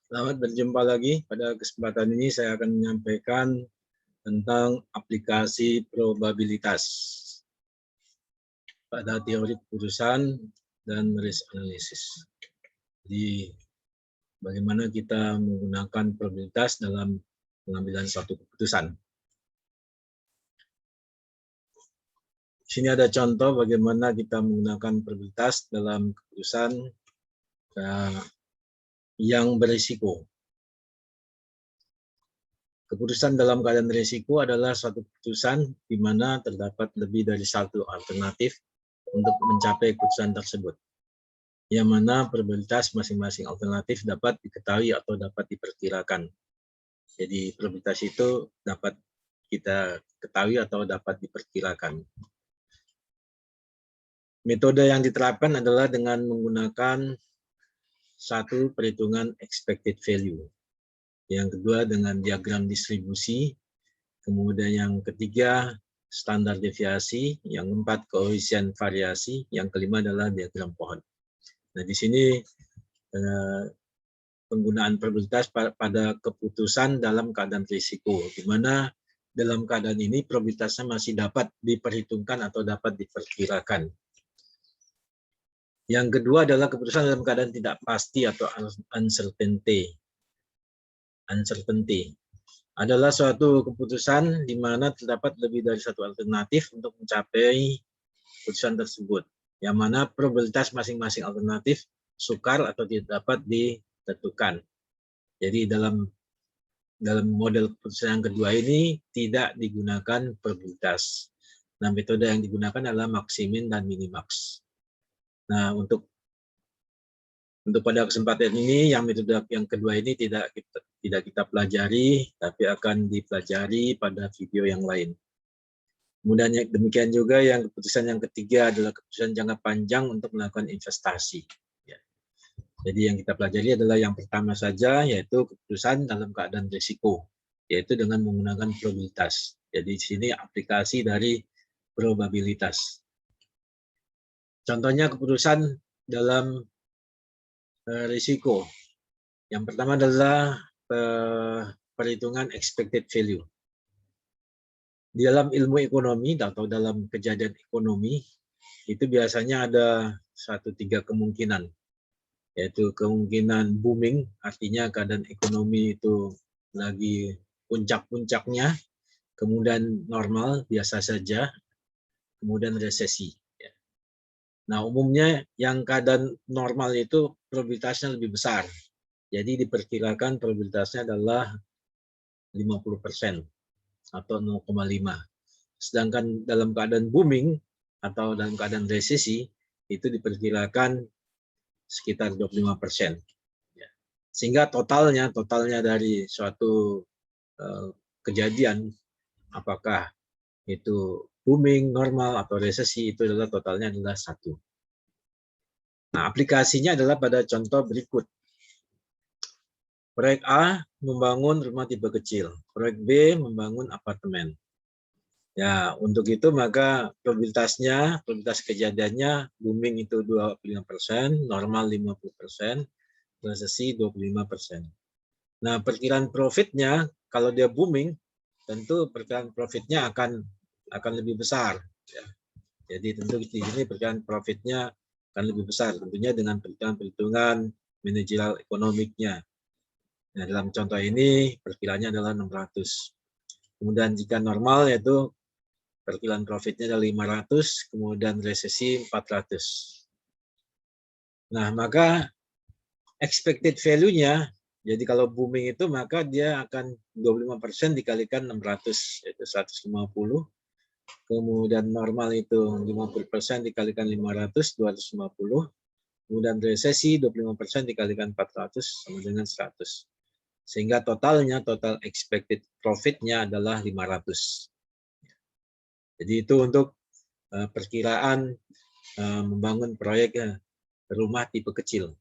Selamat berjumpa lagi. Pada kesempatan ini saya akan menyampaikan tentang aplikasi probabilitas pada teori keputusan dan risk analysis. Jadi bagaimana kita menggunakan probabilitas dalam pengambilan suatu keputusan. Di sini ada contoh bagaimana kita menggunakan probabilitas dalam keputusan yang berisiko. Keputusan dalam keadaan risiko adalah suatu keputusan di mana terdapat lebih dari satu alternatif untuk mencapai keputusan tersebut, yang mana probabilitas masing-masing alternatif dapat diketahui atau dapat diperkirakan. Jadi probabilitas itu dapat kita ketahui atau dapat diperkirakan. Metode yang diterapkan adalah dengan menggunakan satu perhitungan expected value, yang kedua dengan diagram distribusi, kemudian yang ketiga standar deviasi, yang keempat koefisien variasi, yang kelima adalah diagram pohon. Nah, di sini penggunaan probabilitas pada keputusan dalam keadaan risiko, di mana dalam keadaan ini probabilitasnya masih dapat diperhitungkan atau dapat diperkirakan. Yang kedua adalah keputusan dalam keadaan tidak pasti atau uncertainty. Uncertainty adalah suatu keputusan di mana terdapat lebih dari satu alternatif untuk mencapai keputusan tersebut, yang mana probabilitas masing-masing alternatif sukar atau tidak dapat ditentukan. Jadi dalam model keputusan yang kedua ini tidak digunakan probabilitas. Nah, metode yang digunakan adalah maksimin dan minimax. Nah, untuk pada kesempatan ini, yang metode yang kedua ini tidak kita pelajari, tapi akan dipelajari pada video yang lain. Kemudian demikian juga yang keputusan yang ketiga adalah keputusan jangka panjang untuk melakukan investasi. Jadi yang kita pelajari adalah yang pertama saja, yaitu keputusan dalam keadaan risiko, yaitu dengan menggunakan probabilitas. Jadi di sini aplikasi dari probabilitas. Contohnya keputusan dalam risiko. Yang pertama adalah perhitungan expected value. Di dalam ilmu ekonomi atau dalam kejadian ekonomi, itu biasanya ada 3 kemungkinan, yaitu kemungkinan booming, artinya keadaan ekonomi itu lagi puncak-puncaknya, kemudian normal, biasa saja, kemudian resesi. Nah, umumnya yang keadaan normal itu probabilitasnya lebih besar. Jadi diperkirakan probabilitasnya adalah 50% atau 0,5. Sedangkan dalam keadaan booming atau dalam keadaan resesi itu diperkirakan sekitar 25%. Sehingga totalnya dari suatu kejadian, apakah itu booming, normal, atau resesi, itu adalah totalnya adalah 1. Nah, aplikasinya adalah pada contoh berikut. Proyek A membangun rumah tipe kecil, proyek B membangun apartemen. Ya, untuk itu maka probabilitas kejadiannya booming itu 25%, normal 50%, resesi 25%. Nah, perkiraan profitnya kalau dia booming, tentu perkiraan profitnya akan lebih besar. Ya. Jadi tentu di sini perkiraan profitnya akan lebih besar, tentunya dengan perhitungan manajerial ekonomiknya. Nah, dalam contoh ini perkiraannya adalah 600. Kemudian jika normal yaitu perkiraan profitnya adalah 500, kemudian resesi 400. Nah, maka expected value-nya, jadi kalau booming itu maka dia akan 25% dikalikan 600, yaitu 150. Kemudian normal itu 50% dikalikan 500, 250. Kemudian resesi 25% dikalikan 400 sama dengan 100. Sehingga total expected profit-nya adalah 500. Jadi itu untuk perkiraan membangun proyek rumah tipe kecil.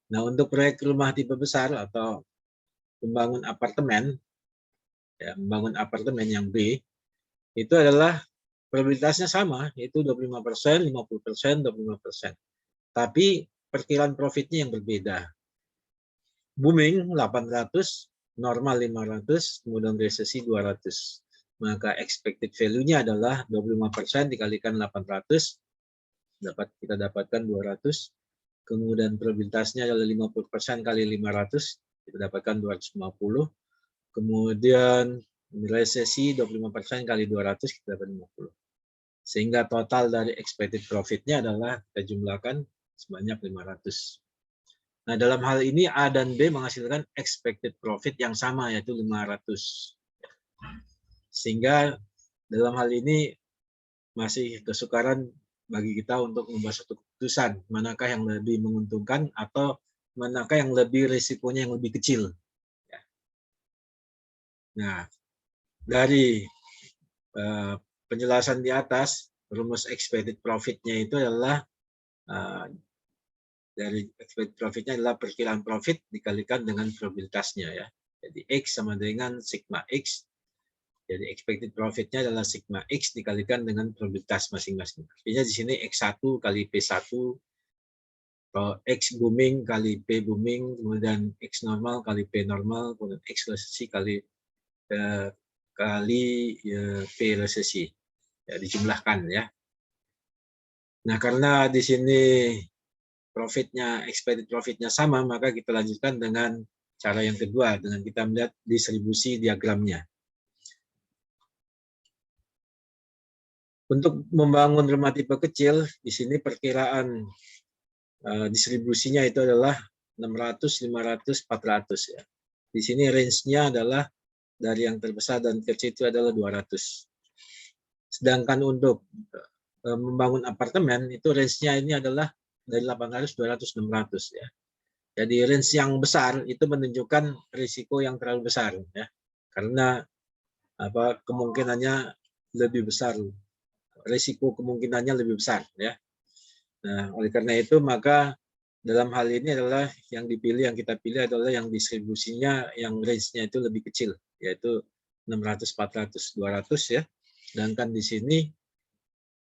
Nah, untuk proyek rumah tipe besar atau membangun apartemen, ya, membangun apartemen yang B, itu adalah probabilitasnya sama, yaitu 25%, 50%, 25%. Tapi perkiraan profitnya yang berbeda. booming 800, normal 500, kemudian resesi 200. Maka expected value-nya adalah 25% dikalikan 800, kita dapatkan 200. Kemudian probabilitasnya adalah 50% kali 500, kita dapatkan 250. Kemudian resesi 25% kali 200, kita dapat 50. Sehingga total dari expected profit-nya adalah kita jumlahkan sebanyak 500. Nah, dalam hal ini A dan B menghasilkan expected profit yang sama, yaitu 500. Sehingga dalam hal ini masih kesukaran bagi kita untuk membuat satu keputusan, manakah yang lebih menguntungkan atau manakah yang lebih risikonya yang lebih kecil. Nah, dari penjelasan di atas, rumus expected profit-nya itu adalah dari expected profit-nya adalah perkiraan profit dikalikan dengan probabilitasnya ya. Jadi X sama dengan sigma X. Jadi expected profit-nya adalah sigma X dikalikan dengan probabilitas masing-masing. Artinya di sini X1 kali P1, atau X booming kali P booming, kemudian X normal kali P normal, kemudian X resesi kali P resesi. Ya, dijumlahkan ya. Nah, karena di sini expected profit-nya sama, maka kita lanjutkan dengan cara yang kedua, dengan kita melihat distribusi diagramnya. Untuk membangun rumah tipe kecil, di sini perkiraan distribusinya itu adalah 600, 500, 400 ya. Di sini range-nya adalah dari yang terbesar dan kecil itu adalah 200. Sedangkan untuk membangun apartemen itu range-nya ini adalah dari 800, 200, 600 ya. Jadi range yang besar itu menunjukkan risiko yang terlalu besar ya. Karena kemungkinannya lebih besar. Risiko kemungkinannya lebih besar ya. Nah, oleh karena itu maka dalam hal ini adalah yang kita pilih adalah yang distribusinya yang range-nya itu lebih kecil, yaitu 600, 400, 200 ya. Sedangkan di sini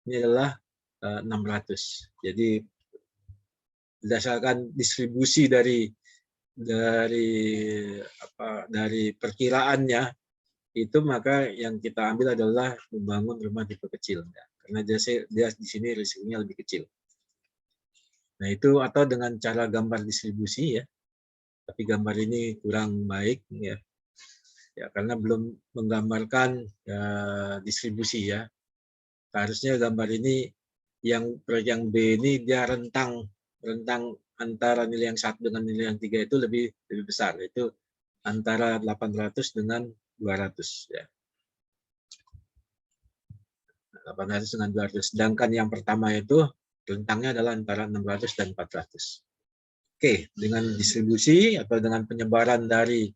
ini adalah 600. Jadi berdasarkan distribusi dari perkiraannya itu, maka yang kita ambil adalah membangun rumah tipe kecil ya. Karena dia di sini risikonya lebih kecil. Nah, itu atau dengan cara gambar distribusi ya. Tapi gambar ini kurang baik ya. Ya, karena belum menggambarkan distribusi ya. Harusnya gambar ini proyek yang B ini dia rentang antara nilai yang 1 dengan nilai yang 3 itu lebih besar. Itu antara 800 dengan 200 ya. 800 dengan 200. Sedangkan yang pertama itu rentangnya adalah antara 600 dan 400. Oke, dengan distribusi atau dengan penyebaran dari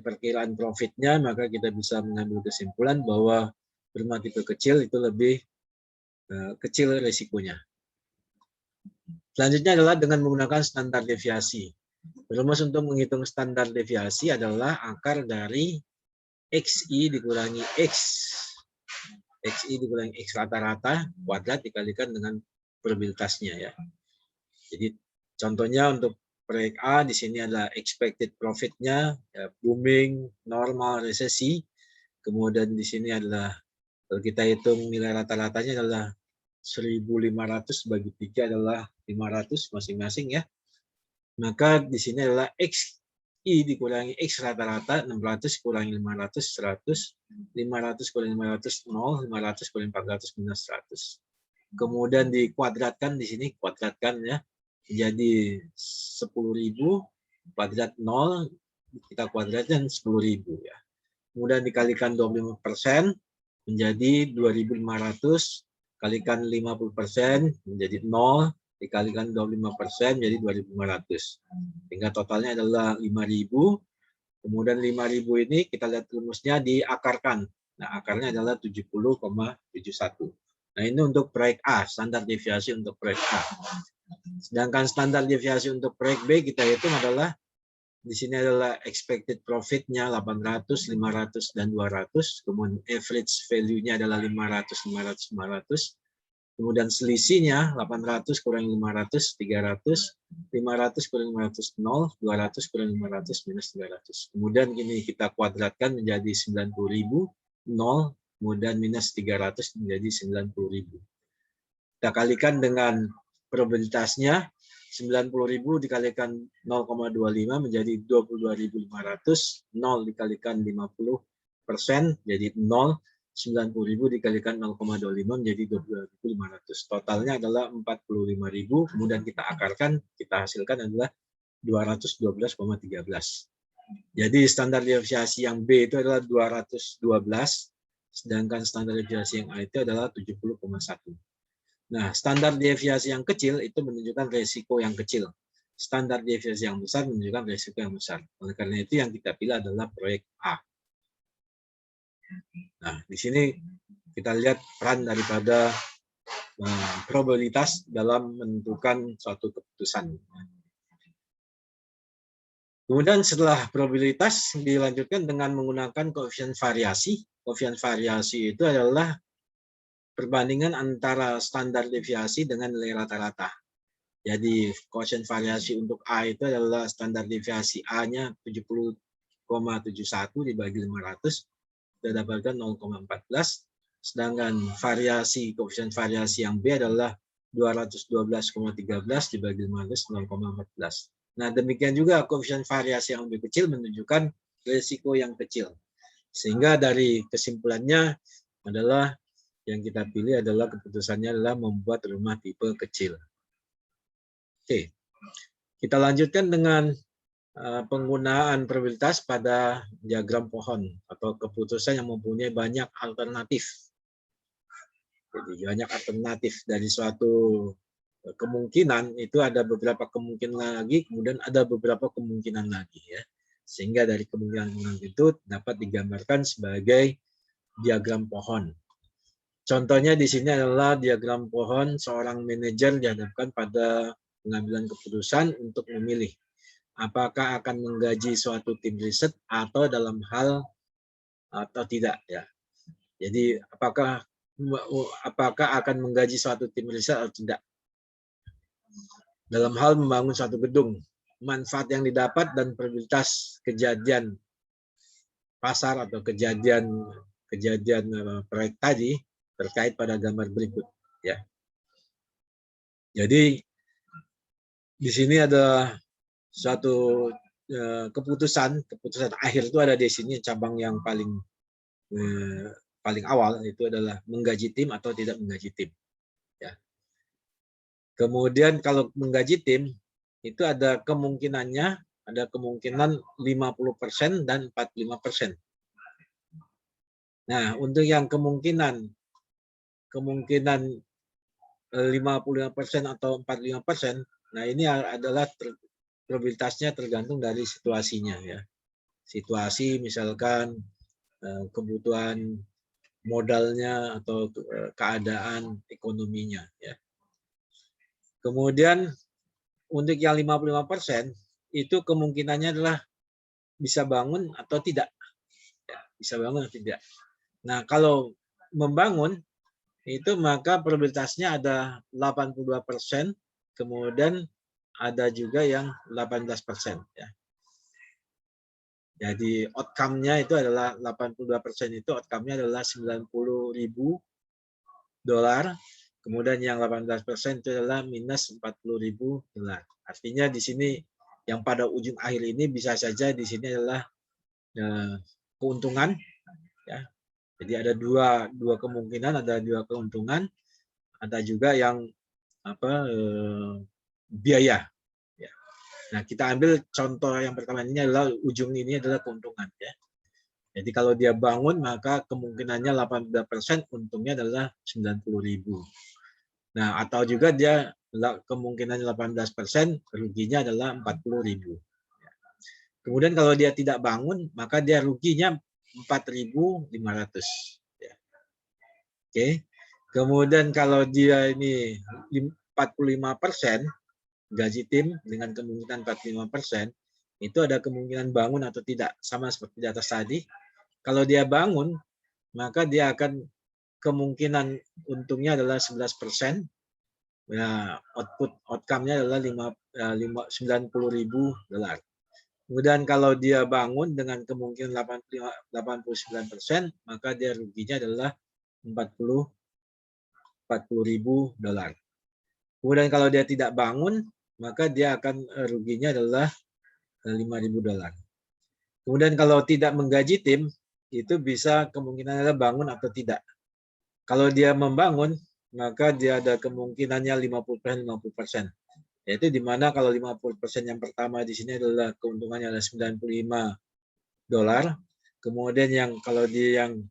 perkiraan profitnya, maka kita bisa mengambil kesimpulan bahwa rumah tipe kecil itu lebih kecil risikonya. Selanjutnya adalah dengan menggunakan standar deviasi. Rumus untuk menghitung standar deviasi adalah akar dari XI dikurangi X. XI dikurangi X rata-rata kuadrat dikalikan dengan probabilitasnya ya. Jadi contohnya untuk proyek A di sini ada expected profit-nya ya, booming, normal, resesi. Kemudian di sini adalah kalau kita hitung nilai rata-ratanya adalah 1.500 bagi 3 adalah 500 masing-masing ya. Maka di sini adalah XI dikurangi X rata-rata, 600 kurangi 500, 100, 500 kurangi 500, 0, 500 kurangi 400 minus 100. Kemudian dikuadratkan di sini, kuadratkan ya, jadi 10.000, kuadrat 0, kita kuadratkan 10.000 ya. Kemudian dikalikan 25% menjadi 2.500, kalikan 50% menjadi 0, dikalikan 25% menjadi 2.500. Sehingga totalnya adalah 5.000. Kemudian 5.000 ini kita lihat rumusnya diakarkan. Nah, akarnya adalah 70,71. Nah, ini untuk proyek A, standar deviasi untuk proyek A. Sedangkan standar deviasi untuk proyek B kita hitung adalah di sini adalah expected profit-nya 800, 500, dan 200. Kemudian average value-nya adalah 500, 500, 500. Kemudian selisihnya 800 kurang 500, 300, 500 kurang 500, 0, 200 kurang 500, minus 300. Kemudian ini kita kuadratkan menjadi 90.000, 0, kemudian minus 300 menjadi 90.000. Kita kalikan dengan probabilitasnya, 90.000 dikalikan 0,25 menjadi 22.500, 0 dikalikan 50% jadi 0, 90.000 dikalikan 0,25 menjadi 22.500. Totalnya adalah 45.000, kemudian kita akarkan, kita hasilkan adalah 212,13. Jadi standar deviasi yang B itu adalah 212, sedangkan standar deviasi yang A itu adalah 70,1. Nah, standar deviasi yang kecil itu menunjukkan resiko yang kecil. Standar deviasi yang besar menunjukkan resiko yang besar. Oleh karena itu yang kita pilih adalah proyek A. Nah, di sini kita lihat peran daripada probabilitas dalam menentukan suatu keputusan. Kemudian setelah probabilitas dilanjutkan dengan menggunakan koefisien variasi. Koefisien variasi itu adalah perbandingan antara standar deviasi dengan nilai rata-rata. Jadi koefisien variasi untuk A itu adalah standar deviasi A-nya 70,71 dibagi 500, kita dapatkan 0,14. Sedangkan variasi koefisien variasi yang B adalah 212,13 dibagi 500, 0,14. Nah, demikian juga koefisien variasi yang lebih kecil menunjukkan risiko yang kecil. Sehingga dari kesimpulannya adalah yang kita pilih adalah keputusannya adalah membuat rumah tipe kecil. Oke, kita lanjutkan dengan penggunaan probabilitas pada diagram pohon atau keputusan yang mempunyai banyak alternatif. Jadi banyak alternatif dari suatu kemungkinan itu ada beberapa kemungkinan lagi, kemudian ada beberapa kemungkinan lagi ya. Sehingga dari kemungkinan itu dapat digambarkan sebagai diagram pohon. Contohnya di sini adalah diagram pohon seorang manajer dihadapkan pada pengambilan keputusan untuk memilih apakah akan menggaji suatu tim riset atau dalam hal atau tidak ya. Jadi apakah akan menggaji suatu tim riset atau tidak. Dalam hal membangun suatu gedung, manfaat yang didapat dan probabilitas kejadian pasar atau kejadian proyek tadi terkait pada gambar berikut ya. Jadi di sini ada suatu keputusan akhir itu ada di sini, cabang yang paling awal itu adalah menggaji tim atau tidak menggaji tim ya. Kemudian kalau menggaji tim itu ada kemungkinan 50% dan 45%. Nah, untuk yang kemungkinan 55% atau 45%, nah ini adalah probabilitasnya tergantung dari situasinya ya. Situasi misalkan kebutuhan modalnya atau keadaan ekonominya ya. Kemudian untuk yang 55% itu kemungkinannya adalah bisa bangun atau tidak. Ya, bisa bangun atau tidak. Nah, kalau membangun itu maka probabilitasnya ada 82%, kemudian ada juga yang 18% ya. Jadi outcome-nya itu adalah 82% itu outcome-nya adalah $90.000. Kemudian yang 18% itu adalah minus $40.000. Artinya di sini yang pada ujung akhir ini bisa saja di sini adalah keuntungan ya. Jadi ada dua kemungkinan, ada dua keuntungan, ada juga yang biaya. Ya. Nah, kita ambil contoh yang pertama ini adalah ujung ini adalah keuntungan ya. Jadi kalau dia bangun maka kemungkinannya 80%, untungnya adalah 90.000. Nah, atau juga dia kemungkinannya 18%, ruginya adalah 40.000. Kemudian kalau dia tidak bangun maka dia ruginya 4.500. Ya. Oke. Kemudian kalau dia ini 45% gaji tim dengan kemungkinan 45%, itu ada kemungkinan bangun atau tidak, sama seperti di atas tadi. Kalau dia bangun, maka dia akan kemungkinan untungnya adalah 11%. Ya, outcome-nya adalah $90.000. Kemudian kalau dia bangun dengan kemungkinan 89%, maka dia ruginya adalah $40.000. Kemudian kalau dia tidak bangun, maka dia akan ruginya adalah $5.000. Kemudian kalau tidak menggaji tim, itu bisa kemungkinan adalah bangun atau tidak. Kalau dia membangun, maka dia ada kemungkinannya 50%. Yaitu di mana kalau 50% yang pertama di sini adalah keuntungannya adalah $95. Kemudian yang kalau dia yang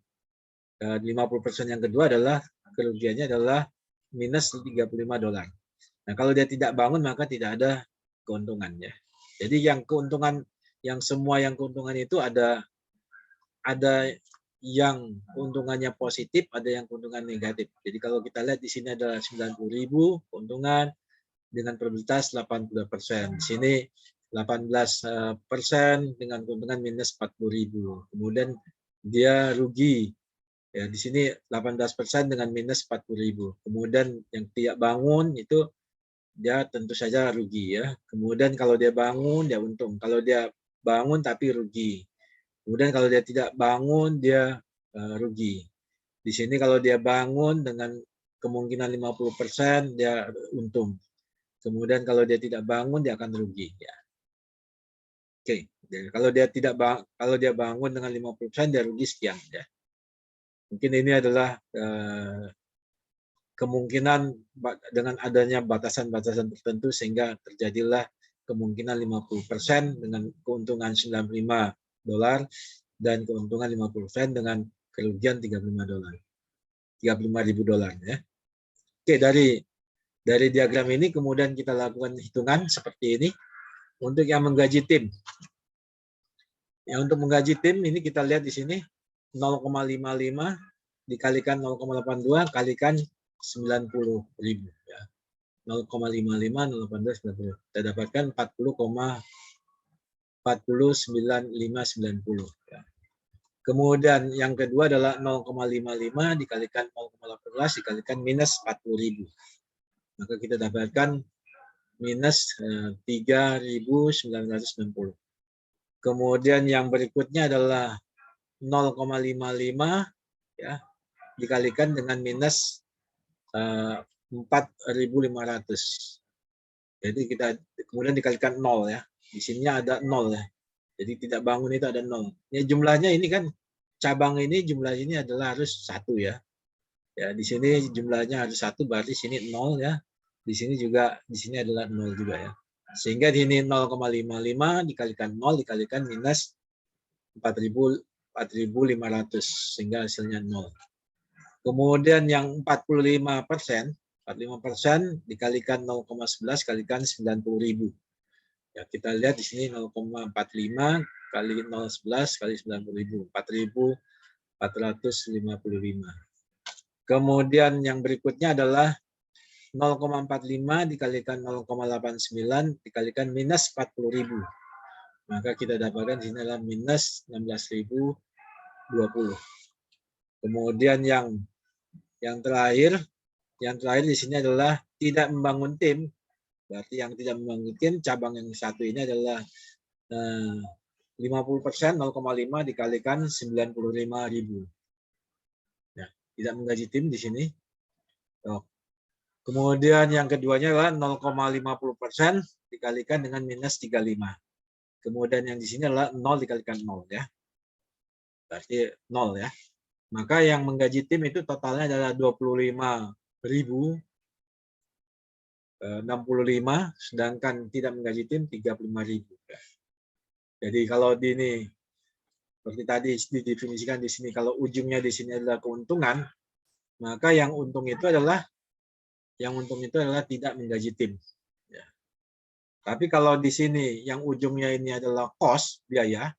50% yang kedua adalah kerugiannya adalah minus $35. Nah, kalau dia tidak bangun maka tidak ada keuntungannya. Jadi yang keuntungan semua yang keuntungan itu ada yang keuntungannya positif, ada yang keuntungan negatif. Jadi kalau kita lihat di sini adalah 90.000 keuntungan dengan probabilitas 80%. Di sini 18% dengan keuntungan minus 40.000. Kemudian dia rugi. Ya, di sini 18% dengan minus 40.000. Kemudian yang tidak bangun itu dia tentu saja rugi ya. Kemudian kalau dia bangun dia untung. Kalau dia bangun tapi rugi. Kemudian kalau dia tidak bangun dia rugi. Di sini kalau dia bangun dengan kemungkinan 50% dia untung. Kemudian kalau dia tidak bangun dia akan rugi ya. Oke, jadi kalau dia bangun dengan 50% dia rugi sekian ya. Mungkin ini adalah kemungkinan dengan adanya batasan-batasan tertentu sehingga terjadilah kemungkinan 50% dengan keuntungan $95 dan keuntungan 50% dengan kerugian $35. $35.000 ya. Oke, dari diagram ini kemudian kita lakukan hitungan seperti ini untuk yang menggaji tim. Ya, untuk menggaji tim ini kita lihat di sini 0,55 dikalikan 0,82 kalikan 90.000 ya. 0,55 0,82 90. Kita dapatkan 40,49590 ya. Kemudian yang kedua adalah 0,55 dikalikan 0,18 dikalikan minus 40.000. Maka kita dapatkan minus 3.990. Kemudian yang berikutnya adalah 0,55 ya dikalikan dengan minus 4.500. Jadi kita kemudian dikalikan 0 ya. Di sini ada 0 ya. Jadi tidak bangun itu ada 0. Ya, jumlahnya ini kan cabang ini jumlah ini adalah harus 1 ya. Ya, di sini jumlahnya harus 1 berarti sini 0 ya. Di sini juga di sini adalah 0 juga ya. Sehingga di sini 0,55 dikalikan 0 dikalikan minus 4.500 sehingga hasilnya 0. Kemudian yang 45% dikalikan 0,11 kalikan 90.000. Ya, kita lihat di sini 0,45 kali 0,11 kali 90.000, 4.455. Kemudian yang berikutnya adalah 0,45 dikalikan 0,89 dikalikan minus 40.000. Maka kita dapatkan di sini adalah minus 16.020. Kemudian yang terakhir di sini adalah tidak membangun tim. Berarti yang tidak membangun tim, cabang yang satu ini adalah 50%, 0,5 dikalikan 95.000. Ya, tidak menggaji tim di sini. Kemudian yang keduanya adalah 0,50% dikalikan dengan minus 35. Kemudian yang di sini adalah 0 dikalikan 0 ya. Berarti 0 ya. Maka yang menggaji tim itu totalnya adalah 25.065, sedangkan tidak menggaji tim 35.000. Jadi kalau di ini seperti tadi didefinisikan di sini, kalau ujungnya di sini adalah keuntungan, maka yang untung itu adalah tidak menggaji tim. Ya. Tapi kalau di sini yang ujungnya ini adalah cost, biaya,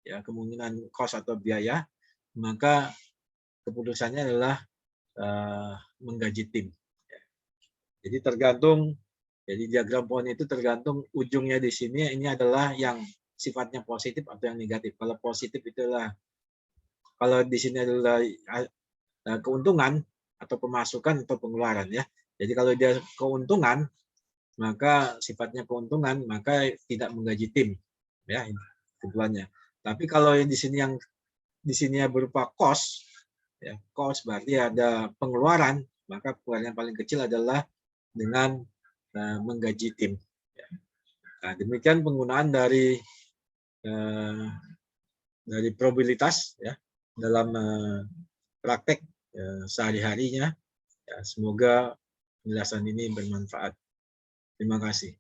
ya kemungkinan cost atau biaya, maka keputusannya adalah menggaji tim. Jadi tergantung, jadi diagram pohon itu tergantung ujungnya di sini ini adalah yang sifatnya positif atau yang negatif. Kalau positif itu adalah, kalau di sini adalah keuntungan atau pemasukan atau pengeluaran ya. Jadi kalau dia keuntungan, maka sifatnya keuntungan, maka tidak menggaji tim ya keduanya. Tapi kalau yang di sini berupa cost ya, cost berarti ada pengeluaran, maka pengeluaran yang paling kecil adalah dengan menggaji tim. Nah, demikian penggunaan dari probabilitas ya dalam praktek sehari-harinya. Ya, semoga penjelasan ini bermanfaat. Terima kasih.